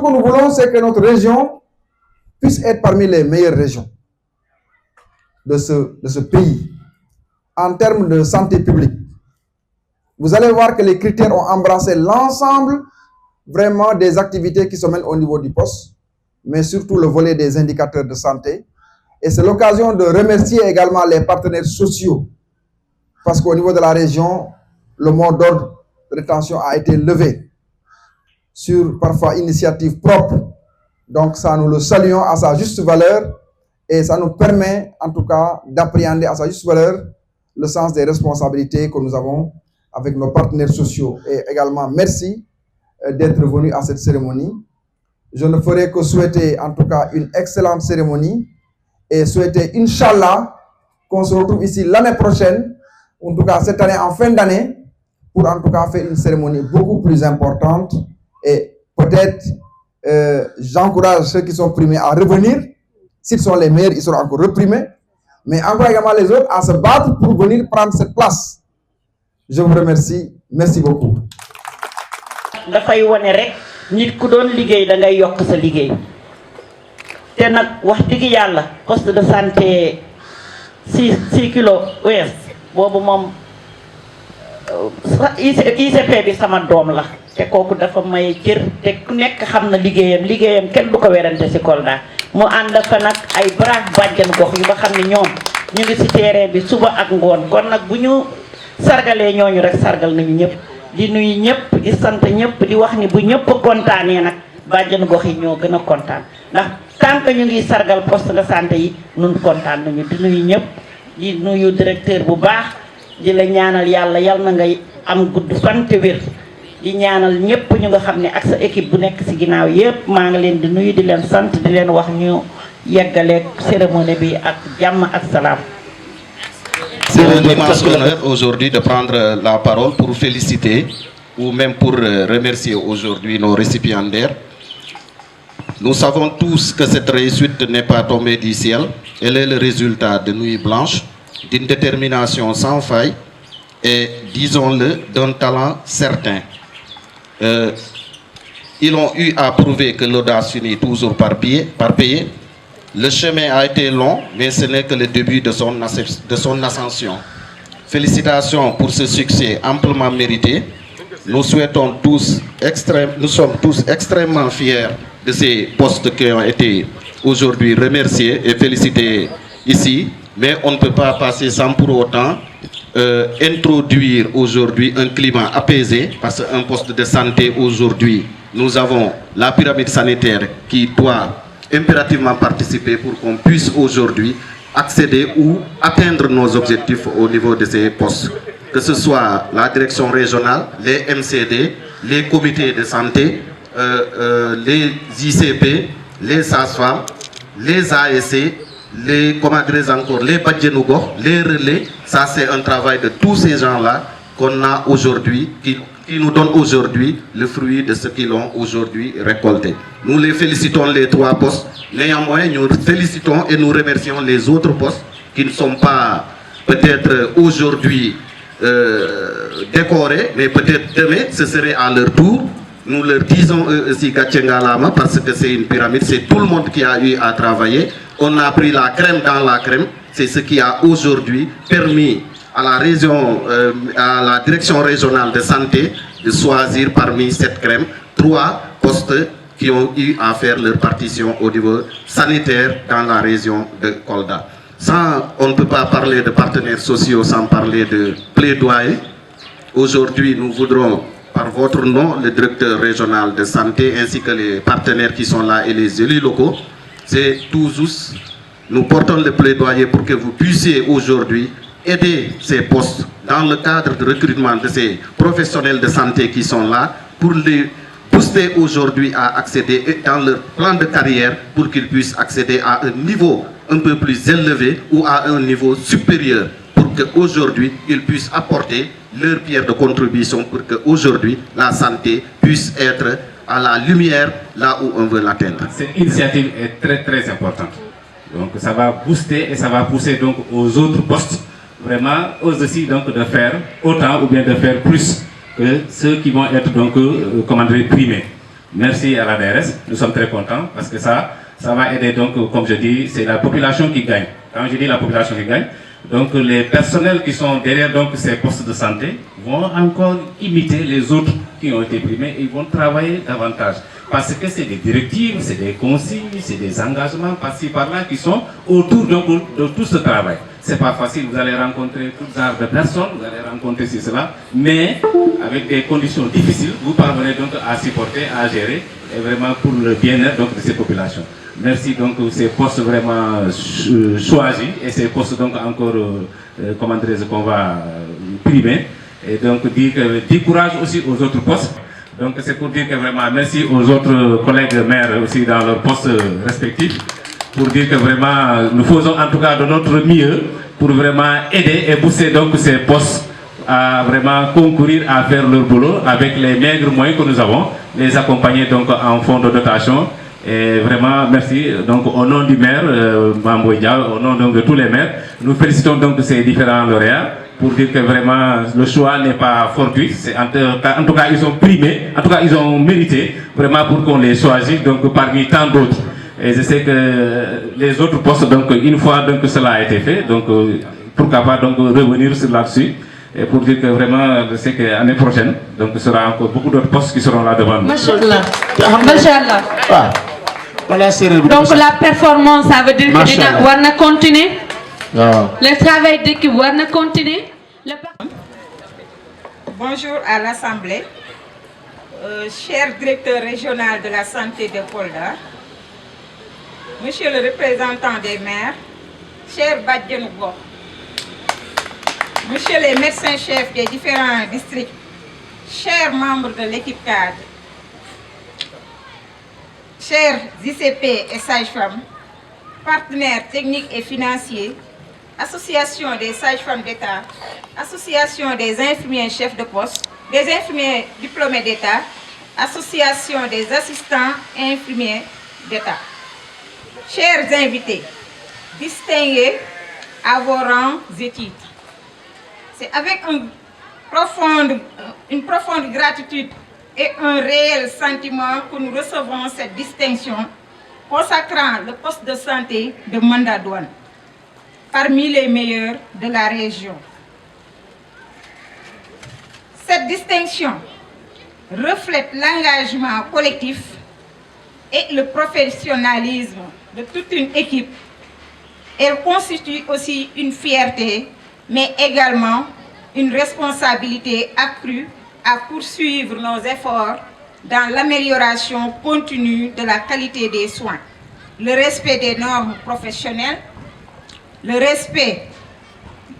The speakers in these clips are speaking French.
que nous voulons, c'est que notre région puisse être parmi les meilleures régions de ce pays en termes de santé publique. Vous allez voir que les critères ont embrassé l'ensemble vraiment des activités qui se mènent au niveau du poste, mais surtout le volet des indicateurs de santé. Et c'est l'occasion de remercier également les partenaires sociaux, parce qu'au niveau de la région, le mot d'ordre de rétention a été levé sur parfois initiative propre. Donc ça, nous le saluons à sa juste valeur et ça nous permet en tout cas d'appréhender à sa juste valeur le sens des responsabilités que nous avons avec nos partenaires sociaux. Et également, merci d'être venu à cette cérémonie. Je ne ferai que souhaiter en tout cas une excellente cérémonie et souhaiter, Inch'Allah, qu'on se retrouve ici l'année prochaine, en tout cas cette année, en fin d'année, pour en tout cas faire une cérémonie beaucoup plus importante. Et peut-être, j'encourage ceux qui sont primés à revenir. S'ils sont les meilleurs, ils seront encore reprimés. Mais encore également les autres à se battre pour venir prendre cette place. Je vous remercie. Merci beaucoup. dafay wone rek nit ku doon liggéey da ngay yokk sa liggéey te nag wax dëgg yàlla poste de santé 6 kilos ouest boobu moom ICP bi sama doom la te kooku dafa may cër te ku nekk xam na liggéeyam kenn du ko werante ci Kolda mu ànd fa nag ay brave bàjjan gox yu nga xam ne ñoom ñu ngi ci terrain bi suba ak ngoon kon nag bu ñu sargalee ñooñu rek sargal nañu ñëpp di nuyu ñëpp di sant ñëpp di wax ni bu ñëpp kontaanee nag bàjjanu gox yi ñoo gën a kontaan ndax tant que ñu ngi sargal poste de santé yi nun kontaan nañu di nuyu ñëpp di nuyu directeur bu baax di la ñaanal yàlla yal na ngay am gudd fan te wér di ñaanal ñëpp ñu nga xam ne ak sa équipe bu nekk ci ginnaaw yëpp maa ngi leen di nuyu di leen sant di leen wax ñu yeggaleeg cérémonie bi ak jàmm ak salaam. C'est un immense honneur aujourd'hui de prendre la parole pour féliciter ou même pour remercier aujourd'hui nos récipiendaires. Nous savons tous que cette réussite n'est pas tombée du ciel. Elle est le résultat de nuits blanches, d'une détermination sans faille et, disons-le, d'un talent certain. Ils ont eu à prouver que l'audace finit toujours par payer. Le chemin a été long, mais ce n'est que le début de son ascension. Félicitations pour ce succès amplement mérité. Nous sommes tous extrêmement fiers de ces postes qui ont été aujourd'hui remerciés et félicités ici. Mais on ne peut pas passer sans pour autant introduire aujourd'hui un climat apaisé, parce qu'un poste de santé aujourd'hui, nous avons la pyramide sanitaire qui doit impérativement participer pour qu'on puisse aujourd'hui accéder ou atteindre nos objectifs au niveau de ces postes. Que ce soit la direction régionale, les MCD, les comités de santé, les ICP, les sages-femmes, les ASC, les Badjenougor, les relais. Ça, c'est un travail de tous ces gens-là qu'on a aujourd'hui, qui nous donne aujourd'hui le fruit de ce qu'ils ont aujourd'hui récolté. Nous les félicitons les 3 postes. Néanmoins, nous félicitons et nous remercions les autres postes qui ne sont pas peut-être aujourd'hui décorés, mais peut-être demain, ce serait à leur tour. Nous leur disons aussi Gatchengalama parce que c'est une pyramide, c'est tout le monde qui a eu à travailler. On a pris la crème dans la crème. C'est ce qui a aujourd'hui permis à la région, à la direction régionale de santé de choisir parmi cette crème 3 postes qui ont eu à faire leur partition au niveau sanitaire dans la région de Kolda. On ne peut pas parler de partenaires sociaux sans parler de plaidoyer. Aujourd'hui, nous voudrons, par votre nom, le directeur régional de santé ainsi que les partenaires qui sont là et les élus locaux, c'est tous, nous portons le plaidoyer pour que vous puissiez aujourd'hui aider ces postes dans le cadre de recrutement de ces professionnels de santé qui sont là pour les booster aujourd'hui à accéder dans leur plan de carrière pour qu'ils puissent accéder à un niveau un peu plus élevé ou à un niveau supérieur pour qu'aujourd'hui ils puissent apporter leur pierre de contribution pour qu'aujourd'hui la santé puisse être à la lumière là où on veut l'atteindre. Cette initiative est très très importante. Donc ça va booster et ça va pousser donc aux autres postes vraiment aussi donc de faire autant ou bien de faire plus que ceux qui vont être donc primés. Merci à la DRS, nous sommes très contents parce que ça va aider donc, comme je dis, c'est la population qui gagne. Quand je dis la population qui gagne, donc les personnels qui sont derrière donc, ces postes de santé vont encore imiter les autres qui ont été primés et ils vont travailler davantage. Parce que c'est des directives, c'est des consignes, c'est des engagements par-ci par-là qui sont autour donc, de tout ce travail. C'est pas facile, vous allez rencontrer tout genre de personnes, vous allez rencontrer cela, mais avec des conditions difficiles, vous parvenez donc à supporter, à gérer, et vraiment pour le bien-être de ces populations. Merci donc ces postes vraiment choisis et ces postes donc encore, comment dirais-je, qu'on va primer, et donc dire courage aussi aux autres postes. Donc c'est pour dire que vraiment merci aux autres collègues maires aussi dans leurs postes respectifs, pour dire que vraiment nous faisons en tout cas de notre mieux pour vraiment aider et pousser donc ces postes à vraiment concourir à faire leur boulot avec les maigres moyens que nous avons, les accompagner donc en fonds de dotation. Et vraiment merci donc au nom du maire Mamboy Dia, au nom donc de tous les maires, nous félicitons donc ces différents lauréats pour dire que vraiment le choix n'est pas fortuit, en tout cas ils ont primé, en tout cas ils ont mérité vraiment pour qu'on les choisisse donc parmi tant d'autres. Et je sais que les autres postes, donc une fois donc cela a été fait, donc pourquoi pas donc revenir sur là-dessus, et pour dire que vraiment je sais que l'année prochaine, donc il y aura encore beaucoup d'autres postes qui seront là devant nous. Machallah. Machallah. Donc la performance, ça veut dire que on va continuer. Le travail d'équipe va continuer. Bonjour à l'Assemblée, cher directeur régional de la santé de Kolda, monsieur le représentant des maires, cher Badjanoubo, monsieur les médecins-chefs des différents districts, chers membres de l'équipe cadre, chers ICP et sages-femmes, partenaires techniques et financiers, association des sages-femmes d'État, association des infirmiers chefs de poste, des infirmiers diplômés d'État, association des assistants infirmiers d'État. Chers invités, distingués à vos rangs et titres, c'est avec une profonde gratitude et un réel sentiment que nous recevons cette distinction consacrant le poste de santé de Mandadouane parmi les meilleurs de la région. Cette distinction reflète l'engagement collectif et le professionnalisme de toute une équipe. Elle constitue aussi une fierté, mais également une responsabilité accrue à poursuivre nos efforts dans l'amélioration continue de la qualité des soins, le respect des normes professionnelles, le respect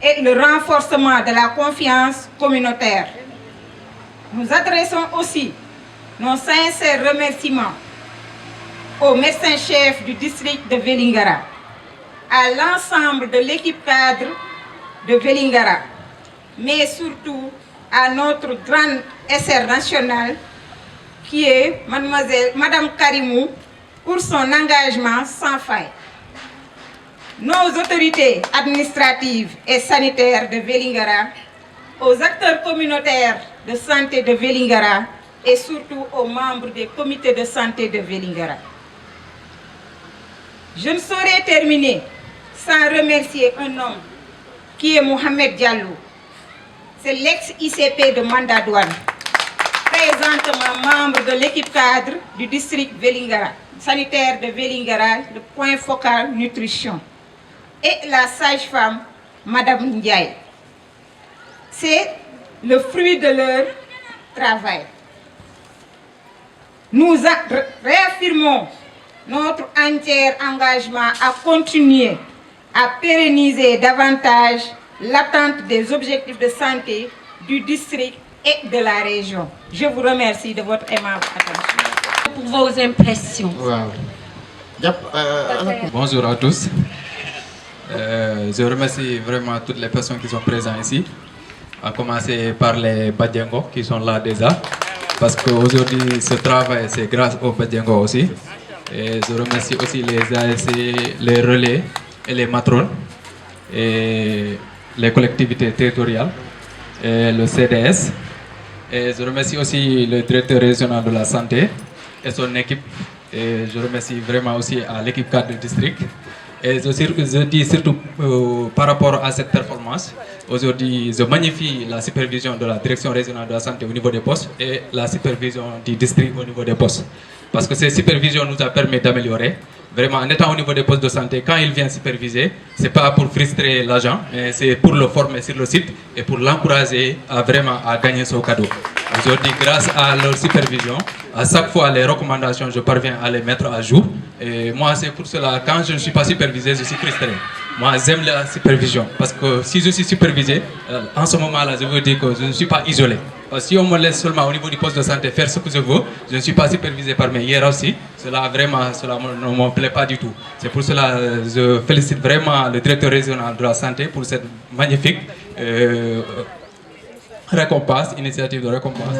et le renforcement de la confiance communautaire. Nous adressons aussi nos sincères remerciements aux médecins-chefs du district de Vélingara, à l'ensemble de l'équipe cadre de Vélingara, mais surtout à notre grande SR nationale qui est Madame Karimou pour son engagement sans faille. Nos autorités administratives et sanitaires de Vélingara, aux acteurs communautaires de santé de Vélingara et surtout aux membres des comités de santé de Vélingara. Je ne saurais terminer sans remercier un homme qui est Mohamed Diallo. C'est l'ex-ICP de Mandadouane, présentement membre de l'équipe cadre du district Vélingara, sanitaire de Vélingara, le point focal nutrition, et la sage-femme Madame Ndiaye. C'est le fruit de leur travail. Nous réaffirmons notre entier engagement à continuer à pérenniser davantage l'atteinte des objectifs de santé du district et de la région. Je vous remercie de votre aimable attention. Pour vos impressions. Wow. Bonjour à tous. Je remercie vraiment toutes les personnes qui sont présentes ici, à commencer par les Badjengo qui sont là déjà, parce qu'aujourd'hui ce travail c'est grâce aux Badjengo aussi. Et je remercie aussi les ASC, les relais et les matrones et les collectivités territoriales et le CDS. Et je remercie aussi le directeur régional de la santé et son équipe. Et je remercie vraiment aussi à l'équipe cadre du district. Et je dis surtout par rapport à cette performance, aujourd'hui je magnifie la supervision de la direction régionale de la santé au niveau des postes et la supervision du district au niveau des postes. Parce que ces supervisions nous a permis d'améliorer. Vraiment, en étant au niveau des postes de santé, quand il vient superviser, ce n'est pas pour frustrer l'agent, mais c'est pour le former sur le site et pour l'encourager à vraiment à gagner son cadeau. Aujourd'hui, grâce à leur supervision, à chaque fois les recommandations, je parviens à les mettre à jour. Et moi, c'est pour cela, quand je ne suis pas supervisé, je suis frustré. Moi, j'aime la supervision. Parce que si je suis supervisé, en ce moment-là, je veux dire que je ne suis pas isolé. Si on me laisse seulement au niveau du poste de santé faire ce que je veux, je ne suis pas supervisé par mes hiérarchies. Cela ne me plaît pas du tout. C'est pour cela que je félicite vraiment le directeur régional de la santé pour cette magnifique récompense, initiative de récompense.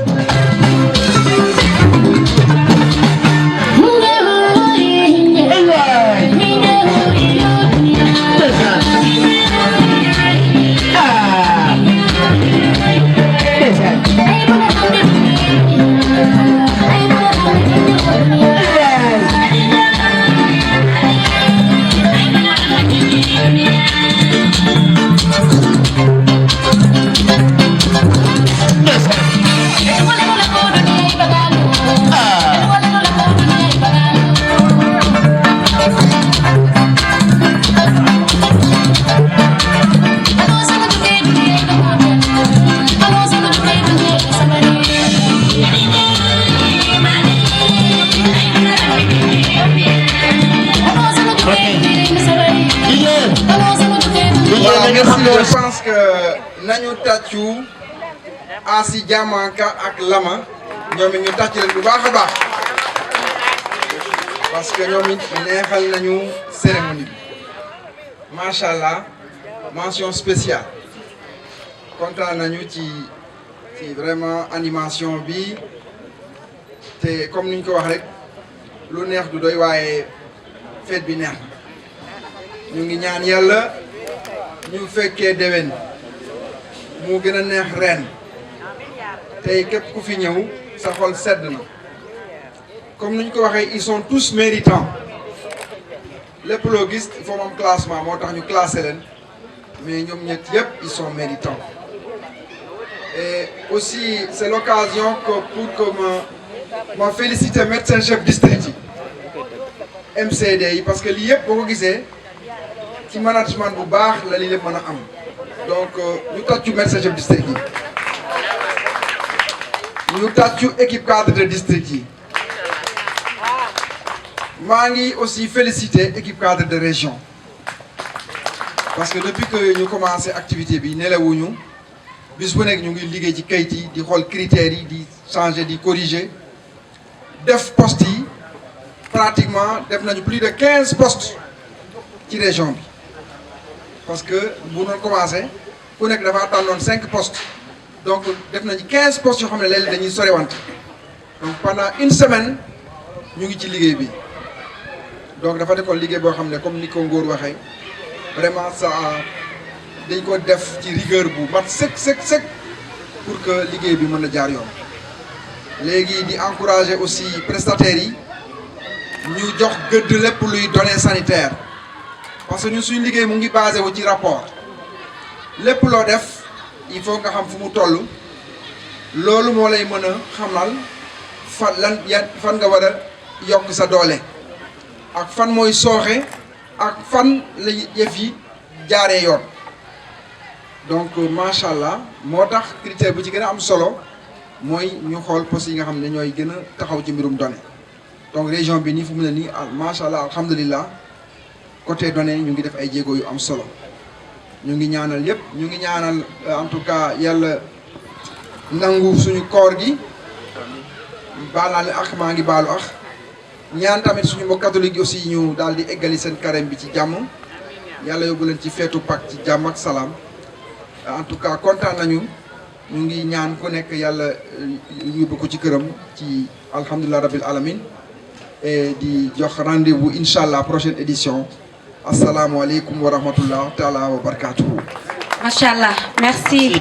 Je pense que nañu tàccu Asi Diamanka ak Lama ñoom it ñu tàcc leen bu baax a baax parce que ñoom it neexal nañu cérémonie bi macha allah mention spéciale kontaan nañu ci vraiment animation bi te comme ni ñu ko wax rek lu neex du doy waaye fête bi neex na ñu ngi ñaan yàlla ñu fekkee déwén mu gën a neex ren tey képp ku fi ñëw sa xol sedd na comme ni ñu ko waxee ils sont tous méritants lépp loo gis il faut am classement moo tax ñu classé leen mais ñoom ñett yëpp ils sont méritants et aussi c'est l'occasion que pour que ma féliciter médecin chef district yi MCD yi parce que lii yëpp boo ko gisee ci management bu baax la lii lépp mën a am donc ñu tàccu médecin chef district yi ñu tàccu équipe cadre de district yi maa ngi aussi féliciter équipe cadre de région parce que depuis que ñu commencé activité bi nelawuñu bis bu nekk ñu ngi liggéey ci kayit yi di xool critères yi di changer di corriger def postes yi pratiquement def nañu plus de 15 postes ci région bi parce que bu doon commencé ku nekk dafa tànnoon 5 postes donc def nañu 15 postes yoo xam ne léeg-léeg dañuy sorewante donc pendant une semaine ñu ngi ci liggéey bi donc dafa defoon liggéey boo xam ne comme ni ko Ngor waxee vraiment ça dañ ko def ci rigueur bu mat sëkk pour que liggéey bi mën a jaar yoon. léegi di encourager aussi prestataires yi ñu jox gëdd lépp luy données sanitaires parce que ñun suñu liggéey mu ngi basé wu ci rapport lépp loo def il faut nga xam fu mu toll loolu moo lay mën a xamal fan nga war a yokk sa doole ak fan mooy sooxe ak fan la yëf yi jaaree yoon donc macha allah moo tax critère bu ci gën a am solo mooy ñu xool postes yi nga xam ne ñooy gën a taxaw ci mbirum données donc région bi nii fu mu ne nii macha allah alhamdulilah côté données ñu ngi def ay jéego yu am solo ñu ngi ñaanal yépp ñu ngi ñaanal en tout cas yàlla nangu suñu koor gi baal naa leen ak maa ngi baalu ak ñaan tamit suñu mbokk catholique yi aussi ñu daal di eggali seen carême bi ci jàmm yàlla yóbbu leen ci feetu Pâques ci jàmm ak salaam en tout cas kontaan nañu ñu ngi ñaan ku nekk yàlla yóbbu ko ci këram ci alhamdulilah rabbil alamin et di jox rendez-vous incha allah prochaine édition asalaamualeykum wa rahmatullah taala wa barakatuhu. Machallah, merci.